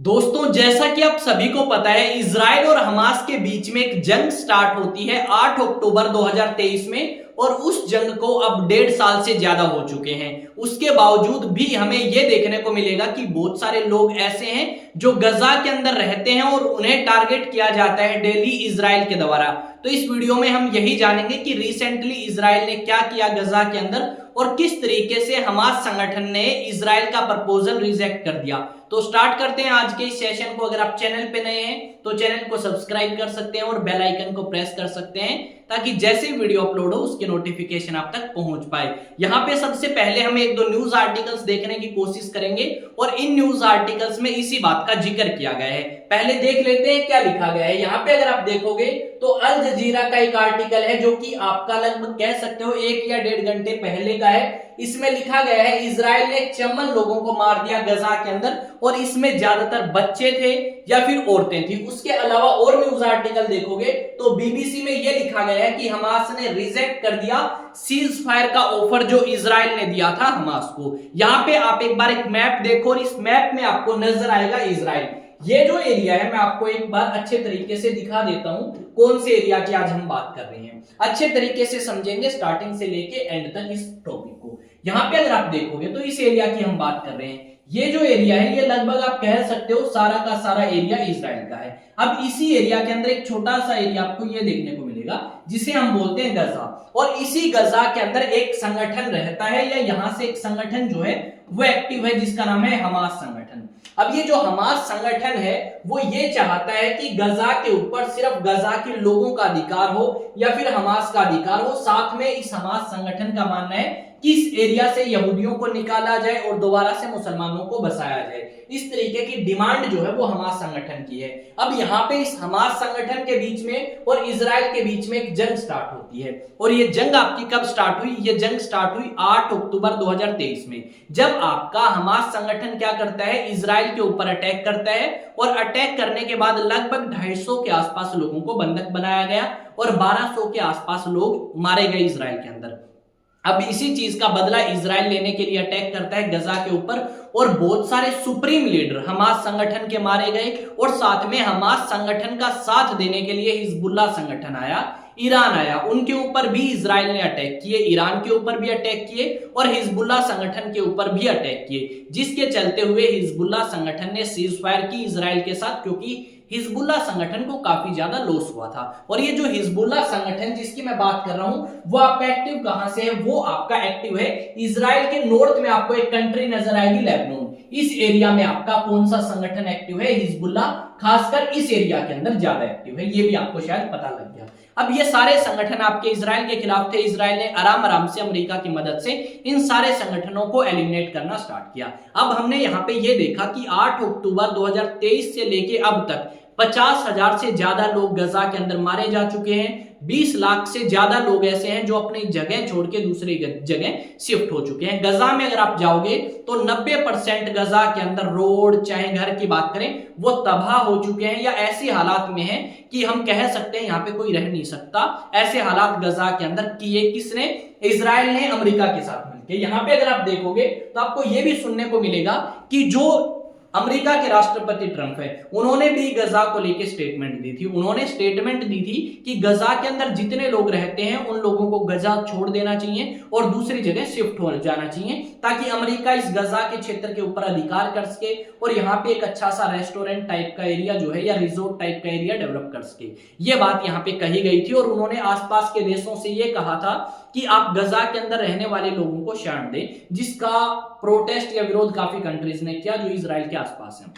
दोस्तों, जैसा कि आप सभी को पता है, इजराइल और हमास के बीच में एक जंग स्टार्ट होती है 8 अक्टूबर 2023 में। और उस जंग को अब 1.5 साल से ज्यादा हो चुके हैं। उसके बावजूद भी हमें यह देखने को मिलेगा कि बहुत सारे लोग ऐसे हैं जो गजा के अंदर रहते हैं और उन्हें टारगेट किया जाता है डेली इजराइल के द्वारा। तो इस वीडियो में हम यही जानेंगे कि रिसेंटली इजराइल ने क्या किया गजा के अंदर और किस तरीके से हमास संगठन ने इजराइल का प्रपोजल रिजेक्ट कर दिया। तो स्टार्ट करते हैं आज के इस सेशन को। अगर आप चैनल पे नए हैं तो चैनल को सब्सक्राइब कर सकते हैं और बेल आइकन को प्रेस कर सकते हैं ताकि जैसे वीडियो अपलोड हो उसके नोटिफिकेशन आप तक पहुंच पाए। यहाँ पे सबसे पहले हम एक दो न्यूज आर्टिकल्स देखने की कोशिश करेंगे और इन न्यूज आर्टिकल्स में इसी बात का जिक्र किया गया है। पहले देख लेते हैं क्या लिखा गया है। यहाँ पे अगर आप देखोगे तो अल जजीरा का एक आर्टिकल है जो कि आपका लगभग कह सकते हो 1 या 1.5 घंटे पहले का है। इसमें लिखा गया है इजराइल ने चमन लोगों को मार दिया गजा के अंदर और इसमें ज्यादातर बच्चे थे या फिर औरतें थी। उसके अलावा और न्यूज आर्टिकल देखोगे तो बीबीसी में यह लिखा गया है कि हमास ने रिजेक्ट कर दिया सीज फायर का ऑफर जो इजराइल ने दिया था हमास को। यहां पे आप एक बार एक मैप देखो और इस मैप में आपको नजर आएगा इजराइल। ये जो एरिया है मैं आपको एक बार अच्छे तरीके से दिखा देता हूं कौन से एरिया की आज हम बात कर रहे हैं। अच्छे तरीके से समझेंगे स्टार्टिंग से लेके एंड तक इस टॉपिक को। यहां पे अगर आप देखोगे तो इस एरिया की हम बात कर रहे हैं। ये जो एरिया है ये लगभग आप कह सकते हो सारा का सारा एरिया इजराइल का है। अब इसी एरिया के अंदर एक छोटा सा एरिया आपको ये देखने को मिलेगा जिसे हम बोलते हैं गजा। और इसी गजा के अंदर एक संगठन रहता है या यहां से एक संगठन जो है वो एक्टिव है जिसका नाम है हमास संगठन। अब ये जो हमास संगठन है वो ये चाहता है कि गजा के ऊपर सिर्फ गजा के लोगों का अधिकार हो या फिर हमास का अधिकार हो। साथ में इस हमास संगठन का मानना है कि इस एरिया से यहूदियों को निकाला जाए और दोबारा से मुसलमानों को बसाया जाए। इस तरीके की डिमांड जो है वो हमास संगठन की है। अब यहाँ पे इस हमास संगठन के बीच में और इजराइल के बीच में एक जंग स्टार्ट होती है। और ये जंग आपकी कब स्टार्ट हुई? ये जंग स्टार्ट हुई 8 अक्टूबर 2023 में, जब आपका हमास संगठन क्या करता है, इजराइल के ऊपर अटैक करता है। और अटैक करने के बाद लगभग 250 के आसपास लोगों को बंधक बनाया गया और 1200 के आसपास लोग मारे गए इजराइल के अंदर। अब इसी चीज का बदला इजराइल लेने के लिए अटैक करता है गजा के ऊपर और बहुत सारे सुप्रीम लीडर हमास संगठन के मारे गए। और साथ में हमास संगठन का साथ देने के लिए हिजबुल्लाह संगठन आया, ईरान आया, उनके ऊपर भी इजराइल ने अटैक किए, ईरान के ऊपर भी अटैक किए और हिजबुल्लाह संगठन के ऊपर भी अटैक किए, जिसके चलते हुए हिजबुल्लाह संगठन ने सीज फायर की इजराइल के साथ, क्योंकि हिजबुल्लाह संगठन को काफी ज्यादा लॉस हुआ था। और ये जो हिजबुल्लाह संगठन जिसकी मैं बात कर रहा हूं वो आपका एक्टिव कहां से है? वो आपका एक्टिव है इजराइल के नॉर्थ में। आपको एक कंट्री नजर आएगी लेबनान। इस एरिया में आपका कौन सा संगठन एक्टिव है? हिजबुल्लाह, खासकर इस एरिया के अंदर ज्यादा एक्टिव है। ये भी आपको शायद पता लग गया। अब ये सारे संगठन आपके इजराइल के खिलाफ थे। इजराइल ने आराम आराम से अमेरिका की मदद से इन सारे संगठनों को एलिमिनेट करना स्टार्ट किया। अब हमने यहाँ पे ये देखा कि 8 अक्टूबर 2023 से लेके अब तक 50,000 से ज्यादा लोग गजा के अंदर मारे जा चुके हैं। 20 लाख से ज्यादा लोग ऐसे हैं जो अपनी जगह छोड़ के दूसरी जगह शिफ्ट हो चुके हैं। गजा में अगर आप जाओगे तो 90% गजा के अंदर रोड चाहे घर की बात करें वो तबाह हो चुके हैं या ऐसी हालात में हैं कि हम कह सकते हैं यहाँ पे कोई रह नहीं सकता। ऐसे हालात गजा के अंदर किए किसने? इजराइल ने अमेरिका के साथ मिलकर। यहाँ पे अगर आप देखोगे तो आपको ये भी सुनने को मिलेगा कि जो अमेरिका के राष्ट्रपति ट्रंप है उन्होंने भी गजा को लेकर स्टेटमेंट दी थी। उन्होंने स्टेटमेंट दी थी कि गजा के अंदर जितने लोग रहते हैं उन लोगों को गजा छोड़ देना चाहिए और दूसरी जगह शिफ्ट हो जाना चाहिए ताकि अमेरिका इस गजा के क्षेत्र के ऊपर अधिकार कर सके और यहाँ पे एक अच्छा सा रेस्टोरेंट टाइप का एरिया जो है या रिजोर्ट टाइप का एरिया डेवलप कर सके। ये बात यहाँ पे कही गई थी। और उन्होंने आसपास के देशों से ये कहा था कि आप गजा के अंदर रहने वाले लोगों को शरण दें, जिसका प्रोटेस्ट या विरोध काफी कंट्रीज ने किया जो इजराइल के आसपास हैं।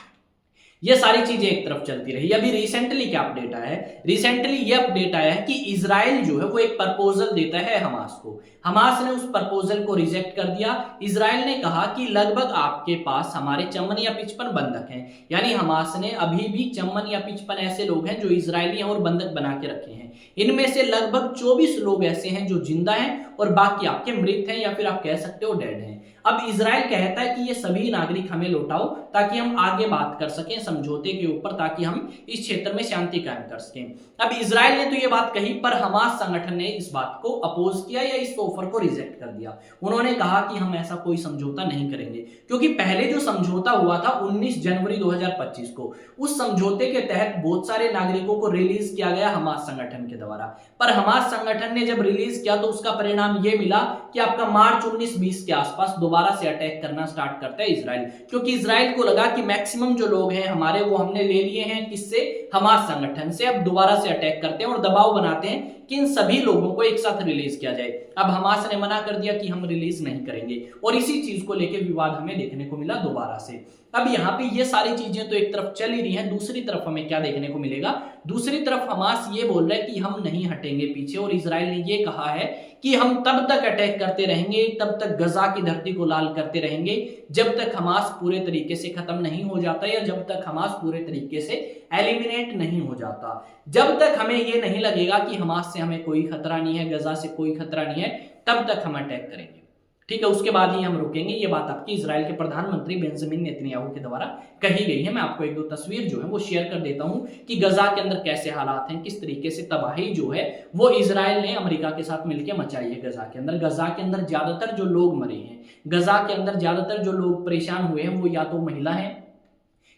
ये सारी चीजें एक तरफ चलती रही। अभी रिसेंटली क्या अपडेट आया है? रिसेंटली ये अपडेट आया है कि इजराइल जो है वो एक प्रपोजल देता है हमास को। हमास ने उस प्रपोजल को रिजेक्ट कर दिया। इजराइल ने कहा कि लगभग आपके पास हमारे 54 या 55 बंधक हैं। यानी हमास ने अभी भी 54 या 55 ऐसे लोग हैं जो इजरायली हैं और बंधक बना के रखे हैं। इनमें से लगभग 24 लोग ऐसे हैं जो जिंदा हैं और बाकी आपके मृत हैं या फिर आप कह सकते हो डेड हैं। अब इजराइल कहता है कि ये सभी नागरिक हमें लौटाओ ताकि हम आगे बात कर सकें समझौते के ऊपर, ताकि हम इस क्षेत्र में शांति कायम कर सकें। अब इजराइल ने तो ये बात कही, पर हमास संगठन ने इस बात को अपोज किया या इस ऑफर को रिजेक्ट कर दिया। उन्होंने कहा कि हम ऐसा कोई समझौता नहीं करेंगे, क्योंकि पहले जो समझौता हुआ था 19 जनवरी 2025 को, उस समझौते के तहत बहुत सारे नागरिकों को रिलीज किया गया हमास संगठन के द्वारा। पर हमास संगठन ने जब रिलीज किया तो उसका परिणाम यह मिला कि आपका मार्च 19-20 के आसपास दोबारा से अटैक करना स्टार्ट करता है इजराइल, क्योंकि इजराइल को लगा कि मैक्सिमम जो लोग हैं हमारे वो हमने ले लिए हैं किससे, हमास संगठन से। अब दोबारा से अटैक करते हैं और दबाव बनाते हैं कि इन सभी लोगों को एक साथ रिलीज किया जाए। अब हमास ने मना कर दिया कि हम रिलीज नहीं करेंगे, और इसी चीज को लेकर विवाद हमें देखने को मिला दोबारा से। अब यहाँ पे ये सारी चीजें तो एक तरफ चल ही रही हैं, दूसरी तरफ हमें क्या देखने को मिलेगा, दूसरी तरफ हमास ये बोल रहा है कि हम नहीं हटेंगे पीछे, और इजराइल ने ये कहा है कि हम तब तक अटैक करते रहेंगे, तब तक गजा की धरती को लाल करते रहेंगे जब तक हमास पूरे तरीके से खत्म नहीं हो जाता, या जब तक हमास पूरे तरीके से एलिमिनेट नहीं हो जाता। जब तक हमें ये नहीं लगेगा कि हमास से हमें कोई खतरा नहीं है, गजा से कोई खतरा नहीं है, तब तक हम अटैक करेंगे, ठीक है, उसके बाद ही हम रुकेंगे। ये बात आपकी इजराइल के प्रधानमंत्री बेंजामिन नेतन्याहू के द्वारा कही गई है। मैं आपको एक दो तस्वीर जो है वो शेयर कर देता हूं कि गजा के अंदर कैसे हालात हैं, किस तरीके से तबाही जो है वो इजराइल ने अमेरिका के साथ मिलकर मचाई है गजा के अंदर। गजा के अंदर ज्यादातर जो लोग मरे हैं, गजा के अंदर ज्यादातर जो लोग परेशान हुए हैं वो या तो महिला हैं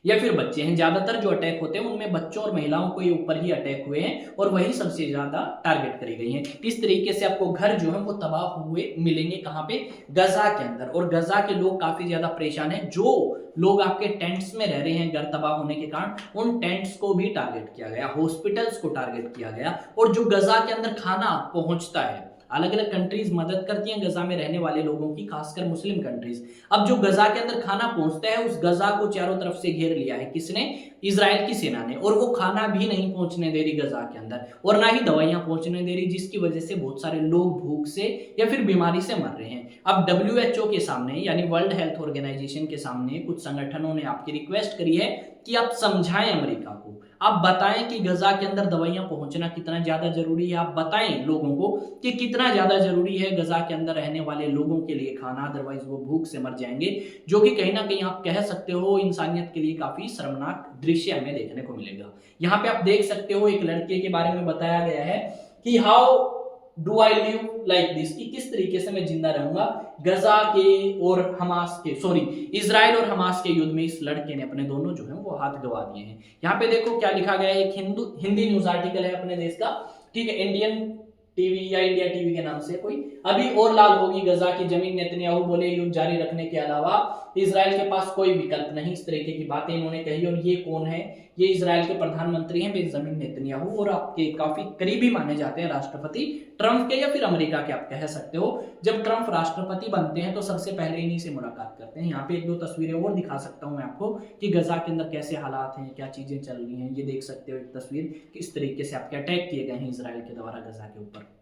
या फिर बच्चे हैं। ज्यादातर जो अटैक होते हैं उनमें बच्चों और महिलाओं के ऊपर ही अटैक हुए हैं, और वही सबसे ज्यादा टारगेट करी गई हैं। इस तरीके से आपको घर जो है वो तबाह हुए मिलेंगे, कहां पे, गजा के अंदर। और गजा के लोग काफी ज्यादा परेशान हैं। जो लोग आपके टेंट्स में रह रहे हैं घर तबाह होने के कारण, उन टेंट्स को भी टारगेट किया गया, हॉस्पिटल्स को टारगेट किया गया। और जो गजा के अंदर खाना पहुंचता है, अलग अलग कंट्रीज मदद करती हैं गजा में रहने वाले लोगों की, खासकर मुस्लिम कंट्रीज। अब जो गजा के अंदर खाना पहुंचता है, उस गजा को चारों तरफ से घेर लिया है किसने, इजराइल की सेना ने, और वो खाना भी नहीं पहुंचने दे रही गजा के अंदर, और ना ही दवाइयां पहुंचने दे रही, जिसकी वजह से बहुत सारे लोग भूख से या फिर बीमारी से मर रहे हैं। अब WHO के सामने, यानी वर्ल्ड हेल्थ ऑर्गेनाइजेशन के सामने, कुछ संगठनों ने आपकी रिक्वेस्ट करी है कि आप समझाएं अमेरिका को, आप बताएं कि गजा के अंदर दवाइयां पहुंचना कितना ज्यादा जरूरी है। आप बताएं लोगों को कि कितना ज्यादा जरूरी है गजा के अंदर रहने वाले लोगों के लिए खाना, अदरवाइज वो भूख से मर जाएंगे, जो कि कहीं ना कहीं आप कह सकते हो इंसानियत के लिए काफी शर्मनाक दृश्य हमें देखने को मिलेगा। यहाँ पे आप देख सकते हो एक लड़के के बारे में बताया गया है कि how do I live like this, कि किस तरीके से मैं जिंदा रहूंगा गजा के और हमास के, सॉरी, इजराइल और हमास के युद्ध में। इस लड़के ने अपने दोनों जो है वो हाथ गवा दिए हैं। यहाँ पे देखो क्या लिखा गया है, एक हिंदी न्यूज आर्टिकल है अपने देश का, ठीक है, इंडियन टीवी या इंडिया टीवी के नाम से कोई, अभी और लाल होगी गजा की जमीन, नेतन्याहू बोले युद्ध जारी रखने के अलावा इजराइल के पास कोई विकल्प नहीं। इस तरीके की बातें इन्होंने कही। और ये कौन है, ये इजराइल के प्रधानमंत्री हैं बेंजामिन नेतन्याहू, और आपके काफी करीबी माने जाते हैं राष्ट्रपति ट्रंप के या फिर अमेरिका के, आप कह सकते हो। जब ट्रंप राष्ट्रपति बनते हैं तो सबसे पहले इन्हीं से मुलाकात करते हैं। यहाँ पे एक दो तस्वीरें और दिखा सकता हूँ मैं आपको कि गजा के अंदर कैसे हालात हैं, क्या चीजें चल रही हैं। ये देख सकते हो एक तस्वीर, किस तरीके से आपके अटैक किए गए हैं इजराइल के द्वारा गजा के ऊपर।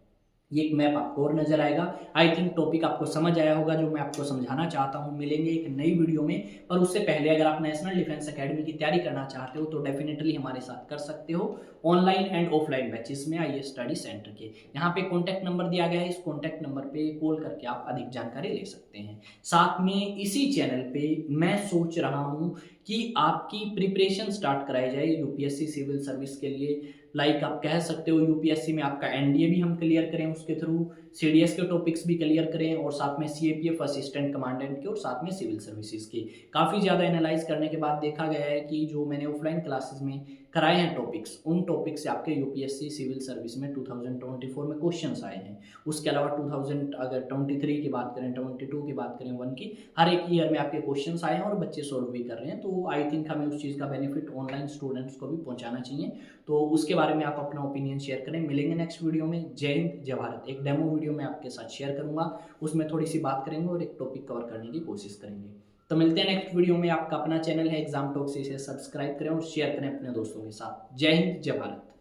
ये एक मैप आपको और नजर आएगा। आई थिंक टॉपिक आपको समझ आया होगा जो मैं आपको समझाना चाहता हूँ। मिलेंगे एक नई वीडियो में, पर उससे पहले अगर आप नेशनल डिफेंस एकेडमी की तैयारी करना चाहते हो तो डेफिनेटली हमारे साथ कर सकते हो, ऑनलाइन एंड ऑफलाइन बैचेस में आइए स्टडी सेंटर के। यहाँ पे कॉन्टैक्ट नंबर दिया गया है, इस कॉन्टैक्ट नंबर पे कॉल करके आप अधिक जानकारी ले सकते हैं। साथ में इसी चैनल पे मैं सोच रहा हूँ कि आपकी प्रिपरेशन स्टार्ट कराई जाए यूपीएससी सिविल सर्विस के लिए। लाइक आप कह सकते हो यूपीएससी में आपका एनडीए भी हम क्लियर करें, उसके थ्रू सीडीएस के टॉपिक्स भी क्लियर करें, और साथ में सीएपीएफ असिस्टेंट कमांडेंट के, और साथ में सिविल सर्विसेज के। काफ़ी ज़्यादा एनालाइज करने के बाद देखा गया है कि जो मैंने ऑफलाइन क्लासेस में कराए हैं टॉपिक्स, उन टॉपिक से आपके यूपीएससी सिविल सर्विस में 2024 में क्वेश्चंस आए हैं। उसके अलावा 2023 की बात करें, 22 की बात करें, 1 की, हर एक ईयर में आपके क्वेश्चंस आए हैं और बच्चे सॉल्व भी कर रहे हैं। तो आई थिंक हमें उस चीज़ का बेनिफिट ऑनलाइन स्टूडेंट्स को भी पहुंचाना चाहिए। तो उसके बारे में आप अपना ओपिनियन शेयर करें। मिलेंगे नेक्स्ट वीडियो में। जय हिंद, जय भारत। एक डेमो वीडियो मैं आपके साथ शेयर करूंगा, उसमें थोड़ी सी बात करेंगे और एक टॉपिक कवर करने की कोशिश करेंगे। तो मिलते हैं नेक्स्ट वीडियो में। आपका अपना चैनल है एग्जाम टॉक्स, इसे सब्सक्राइब करें और शेयर करें अपने दोस्तों के साथ। जय हिंद, जय भारत।